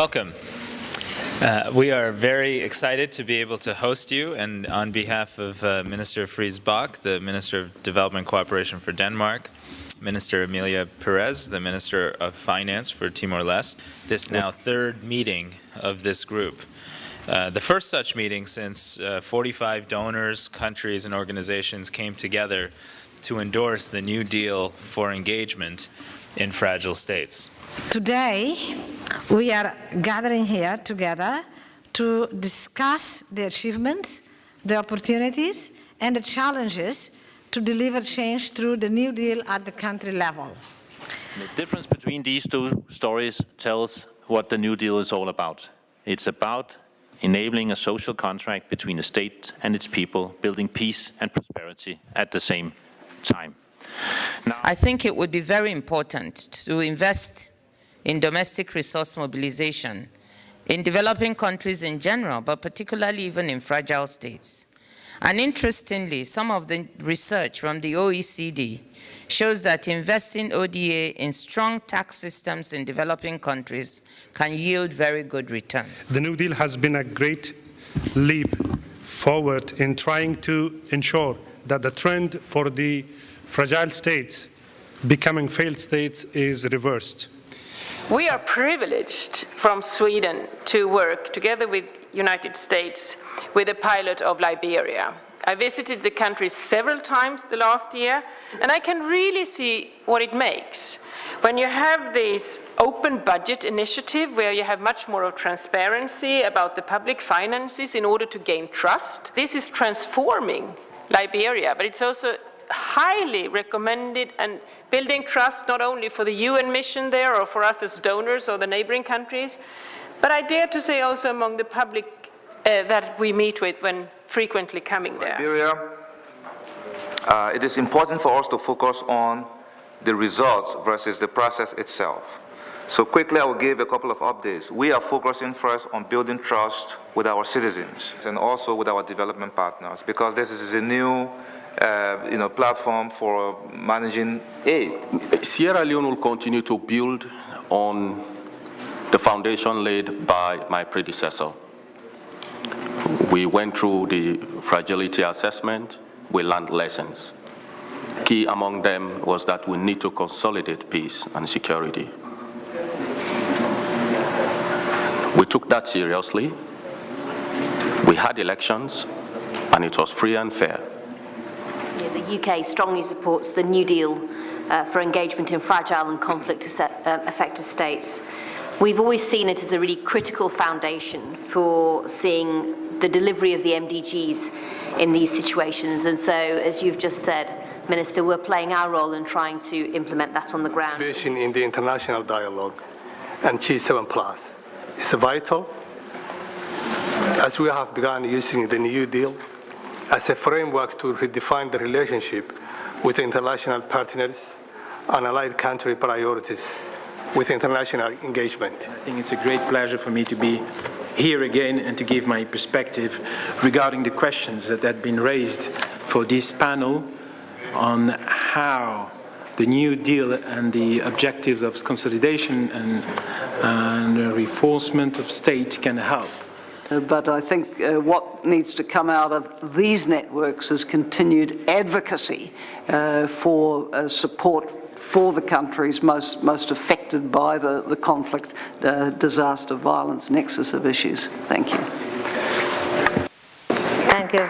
Welcome. We are very excited to be able to host you, and on behalf of Minister Friis Bach, the Minister of Development Cooperation for Denmark, Minister Emilia Perez, the Minister of Finance for Timor-Leste, this now third meeting of this group. The first such meeting since 45 donors, countries, and organizations came together to endorse the New Deal for engagement in fragile states. Today, we are gathering here together to discuss the achievements, the opportunities, and the challenges to deliver change through the New Deal at the country level. The difference between these two stories tells what the New Deal is all about. It's about enabling a social contract between a state and its people, building peace and prosperity at the same time. Now, I think it would be very important to invest in domestic resource mobilization in developing countries in general, but particularly even in fragile states. And interestingly, some of the research from the OECD shows that investing ODA in strong tax systems in developing countries can yield very good returns. The New Deal has been a great leap forward in trying to ensure that the trend for the fragile states becoming failed states is reversed. We are privileged from Sweden to work together with United States with a pilot of Liberia. I visited the country several times the last year, and I can really see what it makes. When you have this open budget initiative where you have much more of transparency about the public finances in order to gain trust, this is transforming Liberia, but it's also highly recommended and building trust not only for the UN mission there or for us as donors or the neighboring countries, but I dare to say also among the public that we meet with when frequently coming there. Liberia, it is important for us to focus on the results versus the process itself. So quickly I will give a couple of updates. We are focusing first on building trust with our citizens and also with our development partners, because this is a new platform for managing aid. Sierra Leone will continue to build on the foundation laid by my predecessor. We went through the fragility assessment, we learned lessons. Key among them was that we need to consolidate peace and security. We took that seriously. We had elections, and it was free and fair. The UK strongly supports the New Deal for engagement in fragile and conflict-affected states. We've always seen it as a really critical foundation for seeing the delivery of the MDGs in these situations. And so, as you've just said, Minister, we're playing our role in trying to implement that on the ground. Participation in the international dialogue and G7+ is vital, as we have begun using the New Deal as a framework to redefine the relationship with international partners and allied country priorities with international engagement. I think it's a great pleasure for me to be here again and to give my perspective regarding the questions that have been raised for this panel on how the New Deal and the objectives of consolidation and reinforcement of state can help. But I think what needs to come out of these networks is continued advocacy for support for the countries most affected by the conflict, disaster, violence, nexus of issues. Thank you. Thank you.